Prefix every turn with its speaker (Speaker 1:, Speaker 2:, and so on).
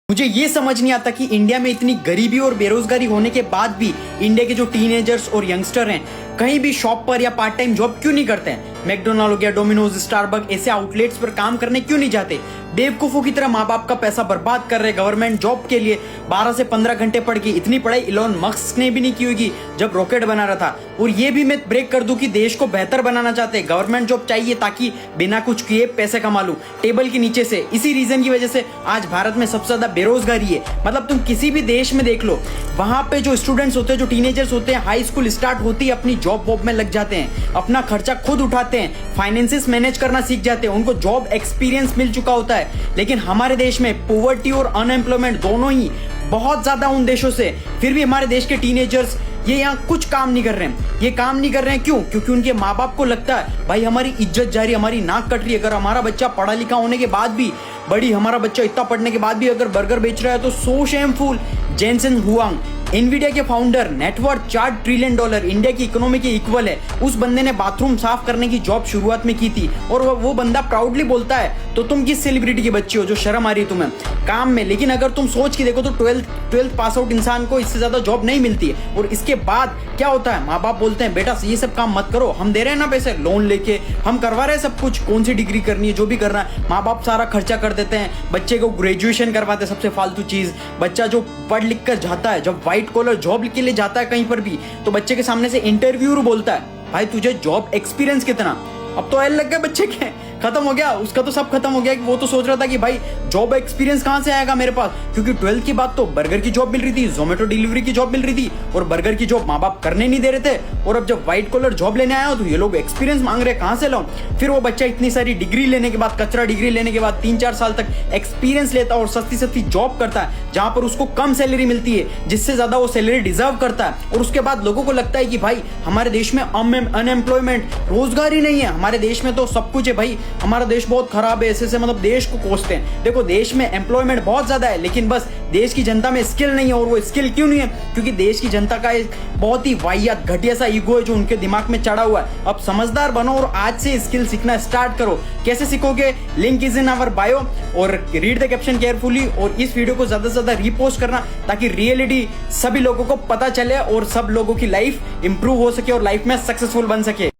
Speaker 1: मुझे ये समझ नहीं आता कि इंडिया में इतनी गरीबी और बेरोजगारी होने के बाद भी इंडिया के जो टीनेजर्स और यंगस्टर हैं कहीं भी शॉप पर या पार्ट टाइम जॉब क्यों नहीं करते हैं। मैकडोनाल्ड हो गया, डोमिनोज, स्टारबक ऐसे आउटलेट्स पर काम करने क्यों नहीं जाते। बेवकूफों की तरह माँ बाप का पैसा बर्बाद कर रहे गवर्नमेंट जॉब के लिए। 12 से 15 घंटे पढ़ के इतनी पढ़ाई इलोन मस्क ने भी नहीं की होगी जब रॉकेट बना रहा था। और ये भी मैं ब्रेक कर दूं कि देश को बेहतर बनाना चाहते हैं, गवर्नमेंट जॉब चाहिए ताकि बिना कुछ किए पैसे कमा लूं टेबल के नीचे से। इसी रीजन की वजह से आज भारत में सबसे ज्यादा बेरोजगारी है। मतलब तुम किसी भी देश में देख लो, वहां पे जो स्टूडेंट्स होते हैं, जो टीनेजर्स होते हैं, हाई स्कूल स्टार्ट होती है अपनी जॉब वॉब में लग जाते हैं, अपना खर्चा खुद उठाते हैं, फाइनेंसेस मैनेज करना सीख जाते हैं, उनको जॉब एक्सपीरियंस मिल चुका होता है। लेकिन हमारे देश में पॉवर्टी और अनएम्प्लॉयमेंट दोनों ही बहुत ज्यादा उन देशों से, फिर भी हमारे देश के टीनेजर्स ये यहाँ कुछ काम नहीं कर रहे हैं। ये काम नहीं कर रहे हैं क्यों? क्योंकि उनके माँ बाप को लगता है भाई हमारी इज्जत जा रही है, हमारी नाक कट रही है। अगर हमारा बच्चा पढ़ा लिखा होने के बाद भी, हमारा बच्चा इतना पढ़ने के बाद भी अगर बर्गर बेच रहा है तो सो शेमफुल। जेनसेन हुआंग, एनवीडिया के फाउंडर, नेटवर्थ $4 ट्रिलियन, इंडिया की इकोनॉमी के इक्वल है। उस बंदे ने बाथरूम साफ करने की जॉब शुरुआत में की थी और वो बंदा प्राउडली बोलता है तो तुम किस सेलिब्रिटी की बच्ची हो जो शर्म आ रही है तुम्हें काम में। लेकिन अगर तुम सोच के देखो तो 12th पास आउट इंसान को इससे ज्यादा जॉब नहीं मिलती है। और इसके बाद क्या होता है, माँ बाप बोलते हैं बेटा ये सब काम मत करो, हम दे रहे हैं ना पैसे, लोन लेके हम करवा रहे हैं सब कुछ, कौन सी डिग्री करनी है जो भी करना है माँ बाप सारा खर्चा कर देते हैं। बच्चे को ग्रेजुएशन करवाते हैं, सबसे फालतू चीज। बच्चा जो पढ़ लिख कर जाता है, जब व्हाइट कॉलर जॉब के लिए जाता है कहीं पर भी, तो बच्चे के सामने से इंटरव्यूअर बोलता है भाई तुझे जॉब एक्सपीरियंस कितना। अब तो एल लग गया बच्चे के, खत्म हो गया उसका, तो सब खत्म हो गया। कि वो तो सोच रहा था कि भाई जॉब एक्सपीरियंस कहां से आएगा मेरे पास, क्योंकि 12th की बात तो बर्गर की जॉब मिल रही थी, जोमेटो डिलीवरी की जॉब मिल रही थी और बर्गर की जॉब माँ बाप करने नहीं दे रहे थे। और अब जब व्हाइट कॉलर जॉब लेने आया तो ये लोग एक्सपीरियंस मांग रहे, कहां से लाऊं। फिर वो बच्चा इतनी सारी डिग्री लेने के बाद, कचरा डिग्री लेने के बाद 3-4 साल तक एक्सपीरियंस लेता और सस्ती सस्ती जॉब करता है जहां पर उसको कम सैलरी मिलती है, जिससे ज्यादा वो सैलरी डिजर्व करता है। और उसके बाद लोगों को लगता है कि भाई हमारे देश में अनएम्प्लॉयमेंट, रोजगार ही नहीं है, हमारे देश में तो सब कुछ है भाई, हमारा देश बहुत खराब है, ऐसे मतलब देश को कोसते हैं। देखो देश में एम्प्लॉयमेंट बहुत ज्यादा है लेकिन बस देश की जनता में स्किल नहीं है। और वो स्किल क्यों नहीं है? क्योंकि देश की जनता का एक बहुत ही वाहियात घटिया सा ईगो है जो उनके दिमाग में चढ़ा हुआ है। अब समझदार बनो और आज से स्किल सीखना स्टार्ट करो। कैसे सीखोगे? Link is in our bio और रीड द कैप्शन केयरफुली और इस वीडियो को ज्यादा से ज्यादा रीपोस्ट करना ताकि रियलिटी सभी लोगों को पता चले और सब लोगों की लाइफ इंप्रूव हो सके और लाइफ में सक्सेसफुल बन सके।